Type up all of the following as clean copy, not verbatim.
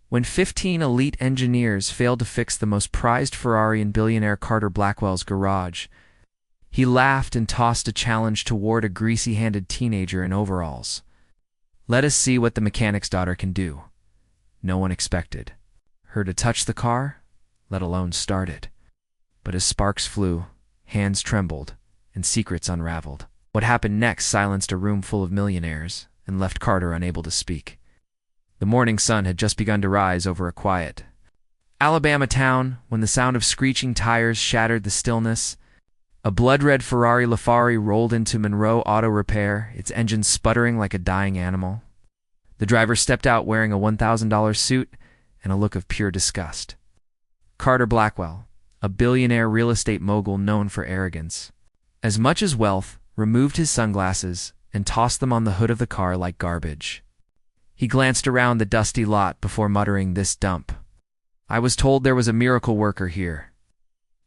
When 15 elite engineers failed to fix the most prized Ferrari in billionaire Carter Blackwell's garage, he laughed and tossed a challenge toward a greasy-handed teenager in overalls. "Let us see what the mechanic's daughter can do." No one expected her to touch the car, let alone start it. But as sparks flew, hands trembled, and secrets unraveled. What happened next silenced a room full of millionaires and left Carter unable to speak. The morning sun had just begun to rise over a quiet Alabama town when the sound of screeching tires shattered the stillness. A blood-red Ferrari LaFerrari rolled into Monroe Auto Repair, its engine sputtering like a dying animal. The driver stepped out wearing a $1,000 suit and a look of pure disgust. Carter Blackwell, a billionaire real estate mogul known for arrogance, as much as wealth, removed his sunglasses and tossed them on the hood of the car like garbage. He glanced around the dusty lot before muttering, "This dump. I was told there was a miracle worker here."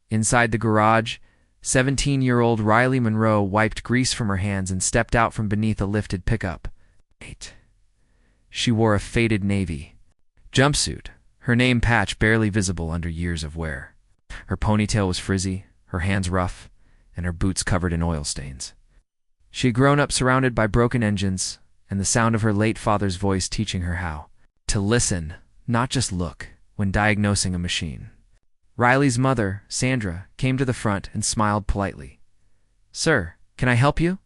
Inside the garage, 17-year-old Riley Monroe wiped grease from her hands and stepped out from beneath a lifted pickup. She wore a faded navy jumpsuit, her name patch barely visible under years of wear. Her ponytail was frizzy, her hands rough, and her boots covered in oil stains. She had grown up surrounded by broken engines and the sound of her late father's voice teaching her how to listen, not just look, when diagnosing a machine. Riley's mother, Sandra, came to the front and smiled politely. "Sir, can I help you?"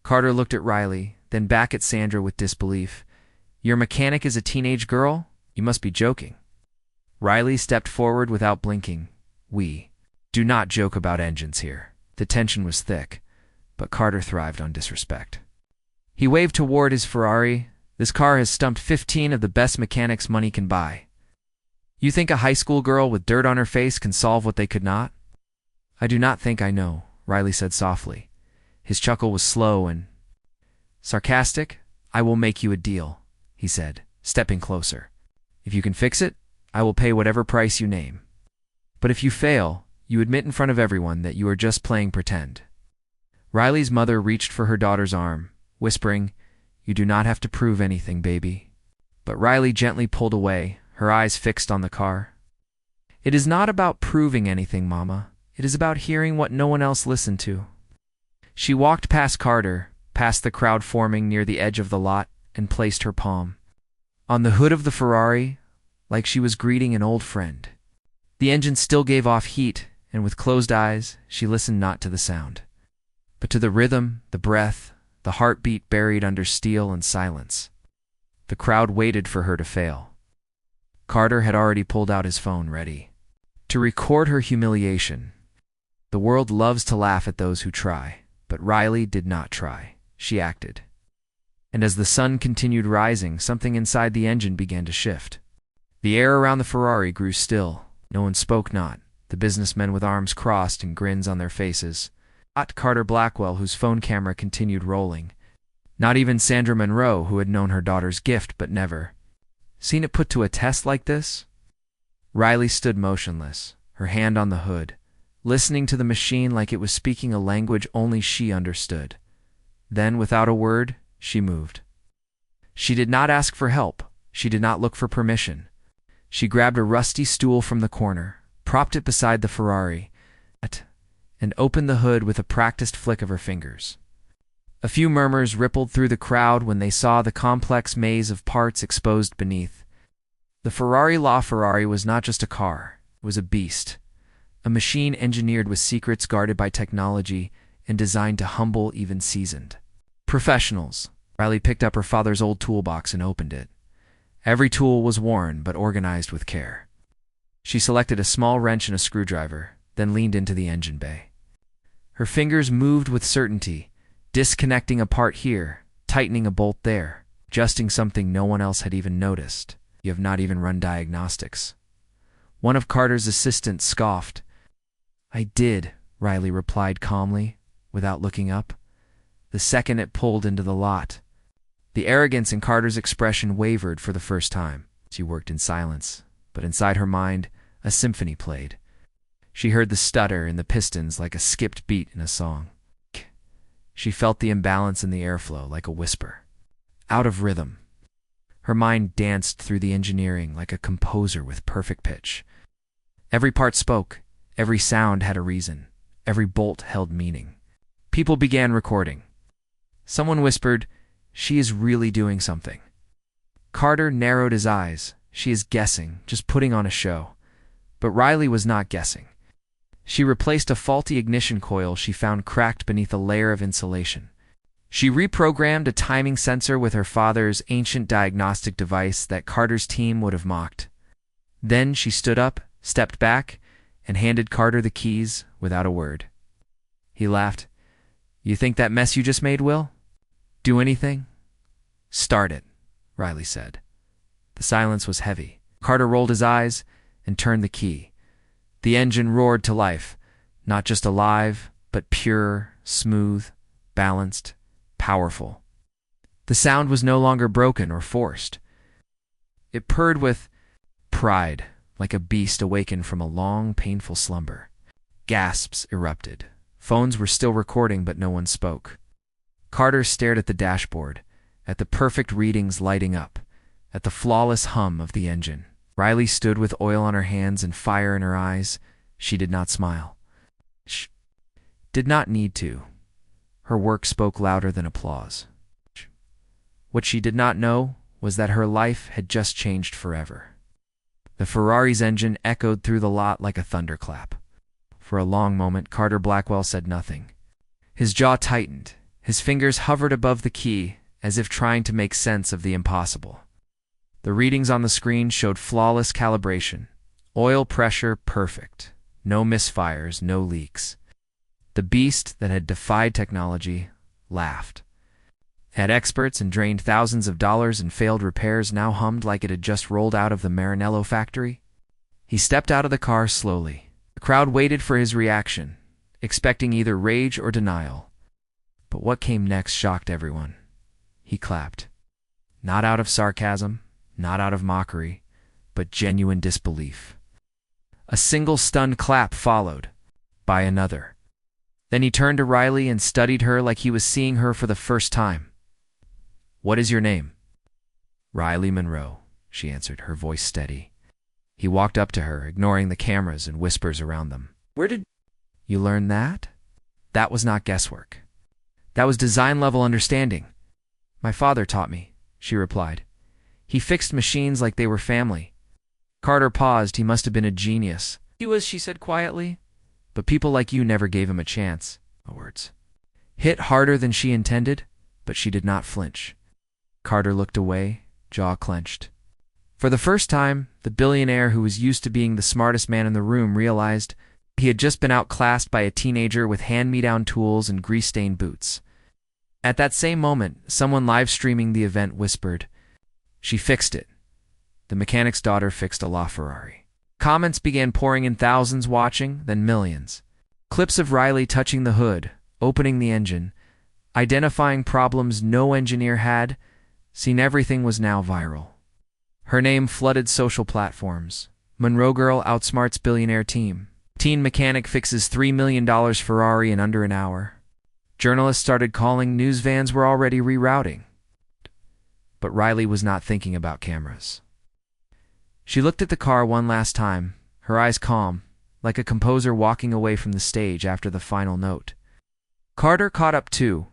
Carter looked at Riley, then back at Sandra with disbelief. "Your mechanic is a teenage girl? You must be joking." Riley stepped forward without blinking. "We do not joke about engines here." The tension was thick, but Carter thrived on disrespect. He waved toward his Ferrari. "This car has stumped 15 of the best mechanics money can buy. You think a high school girl with dirt on her face can solve what they could not?" "I do not think I know," Riley said softly. His chuckle was slow and sarcastic. "I will make you a deal," he said, stepping closer. "If you can fix it, I will pay whatever price you name. But if you fail, you admit in front of everyone that you are just playing pretend." Riley's mother reached for her daughter's arm, whispering, "You do not have to prove anything, baby." But Riley gently pulled away, her eyes fixed on the car. "It is not about proving anything, Mama. It is about hearing what no one else listened to." She walked past Carter, past the crowd forming near the edge of the lot, and placed her palm on the hood of the Ferrari, like she was greeting an old friend. The engine still gave off heat, and with closed eyes, she listened not to the sound, but to the rhythm, the breath, the heartbeat buried under steel and silence. The crowd waited for her to fail. Carter had already pulled out his phone, ready to record her humiliation. The world loves to laugh at those who try, but Riley did not try. She acted. And as the sun continued rising, something inside the engine began to shift. The air around the Ferrari grew still. No one spoke not, the businessmen with arms crossed and grins on their faces. Not Carter Blackwell, whose phone camera continued rolling. Not even Sandra Monroe, who had known her daughter's gift but never seen it put to a test like this. Riley stood motionless, her hand on the hood, listening to the machine like it was speaking a language only she understood. Then, without a word, she moved. She did not ask for help. She did not look for permission. She grabbed a rusty stool from the corner, propped it beside the Ferrari, and opened the hood with a practiced flick of her fingers. A few murmurs rippled through the crowd when they saw the complex maze of parts exposed beneath. The Ferrari LaFerrari was not just a car, it was a beast. A machine engineered with secrets guarded by technology and designed to humble even seasoned professionals. Riley picked up her father's old toolbox and opened it. Every tool was worn but organized with care. She selected a small wrench and a screwdriver, then leaned into the engine bay. Her fingers moved with certainty, disconnecting a part here, tightening a bolt there, adjusting something no one else had even noticed. "You have not even run diagnostics." One of Carter's assistants scoffed. "I did," Riley replied calmly, without looking up. The second it pulled into the lot, the arrogance in Carter's expression wavered for the first time. She worked in silence, but inside her mind, a symphony played. She heard the stutter in the pistons like a skipped beat in a song. She felt the imbalance in the airflow like a whisper. Out of rhythm. Her mind danced through the engineering like a composer with perfect pitch. Every part spoke, every sound had a reason, every bolt held meaning. People began recording. Someone whispered, "She is really doing something." Carter narrowed his eyes. She is guessing, just putting on a show. But Riley was not guessing. She replaced a faulty ignition coil she found cracked beneath a layer of insulation. She reprogrammed a timing sensor with her father's ancient diagnostic device that Carter's team would have mocked. Then she stood up, stepped back, and handed Carter the keys without a word. He laughed. "You think that mess you just made will do anything?" "Start it," Riley said. The silence was heavy. Carter rolled his eyes and turned the key. The engine roared to life, not just alive, but pure, smooth, balanced, powerful. The sound was no longer broken or forced. It purred with pride, like a beast awakened from a long, painful slumber. Gasps erupted. Phones were still recording, but no one spoke. Carter stared at the dashboard, at the perfect readings lighting up, at the flawless hum of the engine. Riley stood with oil on her hands and fire in her eyes. She did not smile. She did not need to. Her work spoke louder than applause. What she did not know was that her life had just changed forever. The Ferrari's engine echoed through the lot like a thunderclap. For a long moment, Carter Blackwell said nothing. His jaw tightened. His fingers hovered above the key, as if trying to make sense of the impossible. The readings on the screen showed flawless calibration. Oil pressure perfect. No misfires, no leaks. The beast that had defied technology laughed. Had experts and drained thousands of dollars in failed repairs now hummed like it had just rolled out of the Maranello factory? He stepped out of the car slowly. The crowd waited for his reaction, expecting either rage or denial. But what came next shocked everyone. He clapped. Not out of sarcasm, not out of mockery, but genuine disbelief. A single stunned clap followed, by another. Then he turned to Riley and studied her like he was seeing her for the first time. "What is your name?" "Riley Monroe," she answered, her voice steady. He walked up to her, ignoring the cameras and whispers around them. "Where did you learn that?" "That was not guesswork. That was design-level understanding. My father taught me," she replied. "He fixed machines like they were family." Carter paused. He must have been a genius. "He was," she said quietly. "But people like you never gave him a chance." Words hit harder than she intended, but she did not flinch. Carter looked away, jaw clenched. For the first time, the billionaire who was used to being the smartest man in the room realized he had just been outclassed by a teenager with hand-me-down tools and grease-stained boots. At that same moment, someone live-streaming the event whispered, "She fixed it. The mechanic's daughter fixed a LaFerrari." Comments began pouring in, thousands watching, then millions. Clips of Riley touching the hood, opening the engine, identifying problems no engineer had seen. Everything was now viral. Her name flooded social platforms. Monroe girl outsmarts billionaire team. Teen mechanic fixes $3 million Ferrari in under an hour. Journalists started calling. News vans were already rerouting. But Riley was not thinking about cameras. She looked at the car one last time, her eyes calm, like a composer walking away from the stage after the final note. Carter caught up too,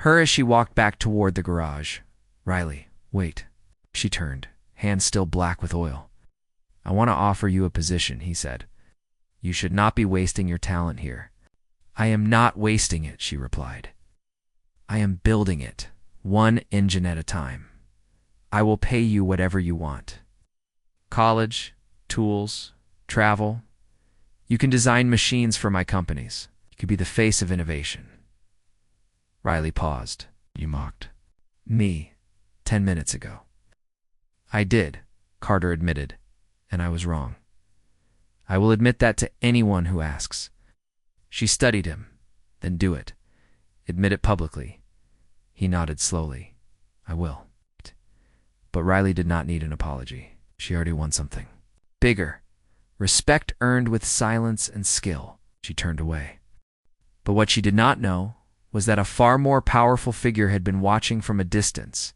her as she walked back toward the garage. "Riley, wait." She turned, hands still black with oil. "I want to offer you a position," he said. "You should not be wasting your talent here." "I am not wasting it," she replied. "I am building it, one engine at a time. I will pay you whatever you want. College, tools, travel. You can design machines for my companies. You could be the face of innovation." Riley paused. "You mocked me 10 minutes ago." "I did," Carter admitted, "and I was wrong. I will admit that to anyone who asks." She studied him. "Then do it. Admit it publicly." He nodded slowly. "I will." But Riley did not need an apology. She already won something. Bigger. Respect earned with silence and skill. She turned away. But what she did not know was that a far more powerful figure had been watching from a distance,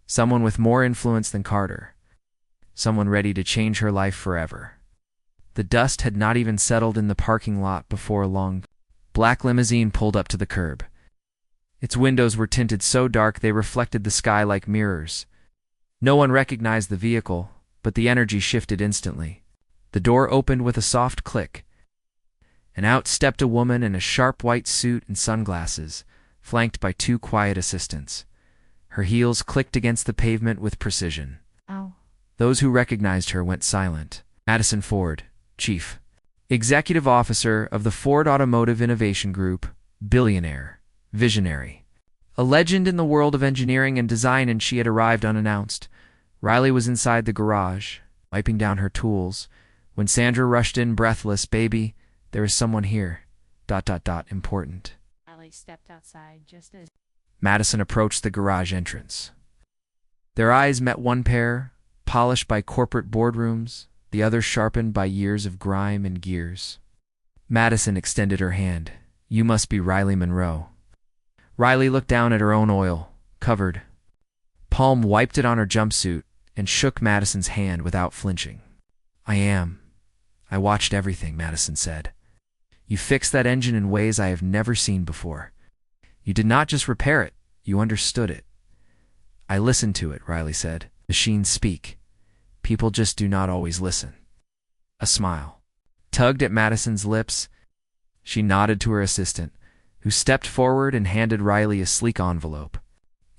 Someone with more influence than Carter. Someone ready to change her life forever. The dust had not even settled in the parking lot before a long, black limousine pulled up to the curb. Its windows were tinted so dark they reflected the sky like mirrors. No one recognized the vehicle, but the energy shifted instantly. The door opened with a soft click, and out stepped a woman in a sharp white suit and sunglasses, flanked by two quiet assistants. Her heels clicked against the pavement with precision. Ow. Those who recognized her went silent. Madison Ford, Chief Executive Officer of the Ford Automotive Innovation Group, Billionaire, Visionary. A legend in the world of engineering and design, and she had arrived unannounced. Riley was inside the garage, wiping down her tools, when Sandra rushed in breathless. "Baby, there is someone here. ... Important." Riley stepped outside just as Madison approached the garage entrance. Their eyes met, one pair, polished by corporate boardrooms, the other sharpened by years of grime and gears. Madison extended her hand. "You must be Riley Monroe." Riley looked down at her own oil-covered palm, wiped it on her jumpsuit, and shook Madison's hand without flinching. "I am. I watched everything," Madison said. "You fixed that engine in ways I have never seen before. You did not just repair it, you understood it." "I listened to it," Riley said. "Machines speak. People just do not always listen." A smile tugged at Madison's lips. She nodded to her assistant, who stepped forward and handed Riley a sleek envelope.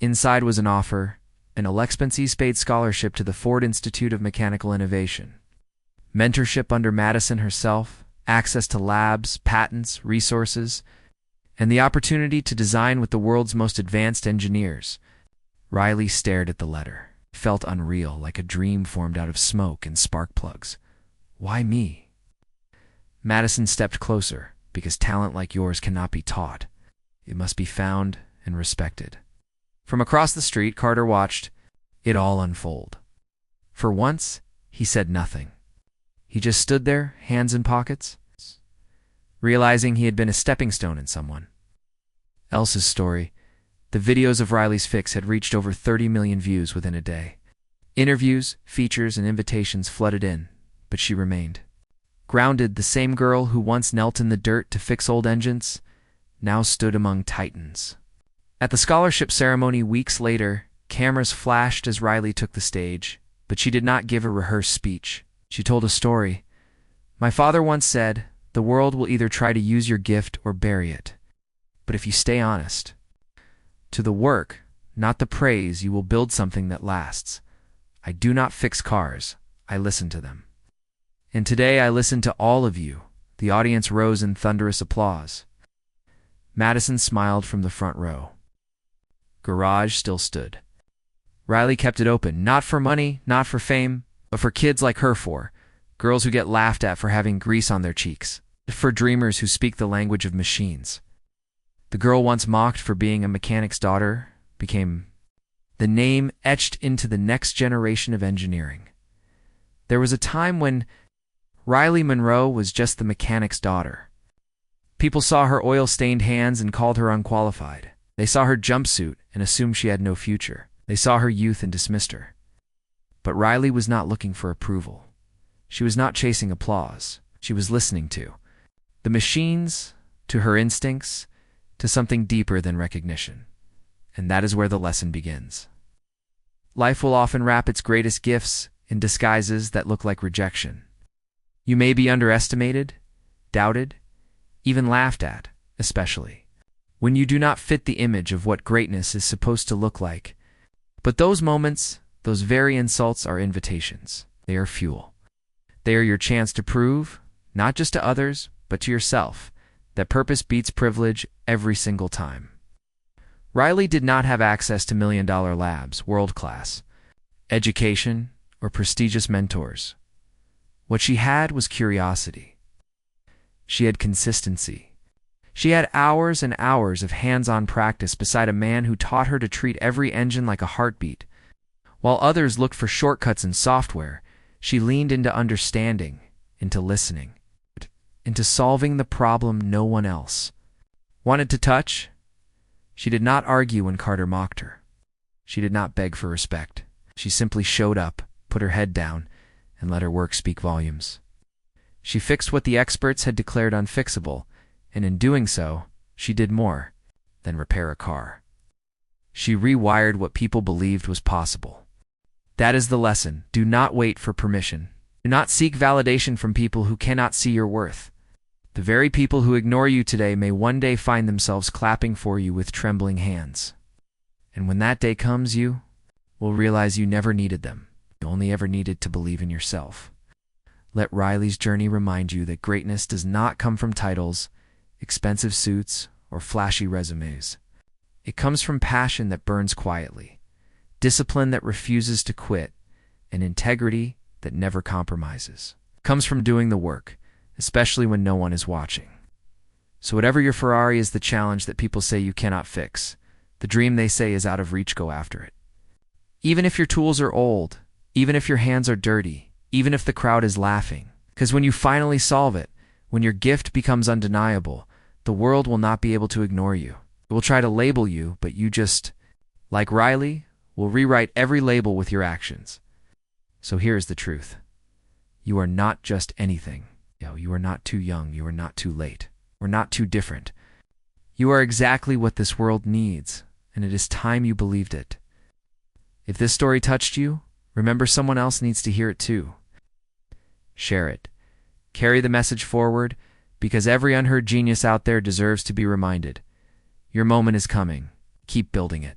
Inside was an offer, an all-expenses-paid scholarship to the Ford Institute of Mechanical Innovation, mentorship under Madison herself, access to labs, patents, resources, and the opportunity to design with the world's most advanced engineers. Riley stared at the letter. It felt unreal, like a dream formed out of smoke and spark plugs. "Why me?" Madison stepped closer. "Because talent like yours cannot be taught. It must be found and respected." From across the street, Carter watched it all unfold. For once, he said nothing. He just stood there, hands in pockets, realizing he had been a stepping stone in someone else's story. The videos of Riley's fix had reached over 30 million views within a day. Interviews, features, and invitations flooded in, but she remained. Grounded, the same girl who once knelt in the dirt to fix old engines now stood among titans. At the scholarship ceremony weeks later, cameras flashed as Riley took the stage, but she did not give a rehearsed speech. She told a story. "My father once said, the world will either try to use your gift or bury it. But if you stay honest to the work, not the praise, you will build something that lasts. I do not fix cars, I listen to them. And today I listen to all of you." The audience rose in thunderous applause. Madison smiled from the front row. Garage still stood. Riley kept it open, not for money, not for fame, but for kids like her four, girls who get laughed at for having grease on their cheeks, for dreamers who speak the language of machines. The girl once mocked for being a mechanic's daughter became the name etched into the next generation of engineering. There was a time when Riley Monroe was just the mechanic's daughter. People saw her oil-stained hands and called her unqualified. They saw her jumpsuit and assumed she had no future. They saw her youth and dismissed her. But Riley was not looking for approval. She was not chasing applause. She was listening to the machines, to her instincts, to something deeper than recognition. And that is where the lesson begins. Life will often wrap its greatest gifts in disguises that look like rejection. You may be underestimated, doubted, even laughed at, especially when you do not fit the image of what greatness is supposed to look like. But those moments, those very insults, are invitations. They are fuel. They are your chance to prove, not just to others, but to yourself, that purpose beats privilege every single time. Riley did not have access to million-dollar labs, world-class education, or prestigious mentors. What she had was curiosity. She had consistency. She had hours and hours of hands-on practice beside a man who taught her to treat every engine like a heartbeat. While others looked for shortcuts in software, she leaned into understanding, into listening, into solving the problem no one else wanted to touch. She did not argue when Carter mocked her. She did not beg for respect. She simply showed up, put her head down, and let her work speak volumes. She fixed what the experts had declared unfixable, and in doing so, she did more than repair a car. She rewired what people believed was possible. That is the lesson. Do not wait for permission. Do not seek validation from people who cannot see your worth. The very people who ignore you today may one day find themselves clapping for you with trembling hands. And when that day comes, you will realize you never needed them. You only ever needed to believe in yourself. Let Riley's journey remind you that greatness does not come from titles, expensive suits, or flashy resumes. It comes from passion that burns quietly, discipline that refuses to quit, and integrity that never compromises. It comes from doing the work, especially when no one is watching. So whatever your Ferrari is, the challenge that people say you cannot fix, the dream they say is out of reach, go after it. Even if your tools are old, even if your hands are dirty, even if the crowd is laughing. Because when you finally solve it, when your gift becomes undeniable, the world will not be able to ignore you. It will try to label you, but you just, like Riley, will rewrite every label with your actions. So here is the truth. You are not just anything. You are not too young. You are not too late. Or not too different. You are exactly what this world needs, and it is time you believed it. If this story touched you, remember someone else needs to hear it too. Share it. Carry the message forward, because every unheard genius out there deserves to be reminded. Your moment is coming. Keep building it.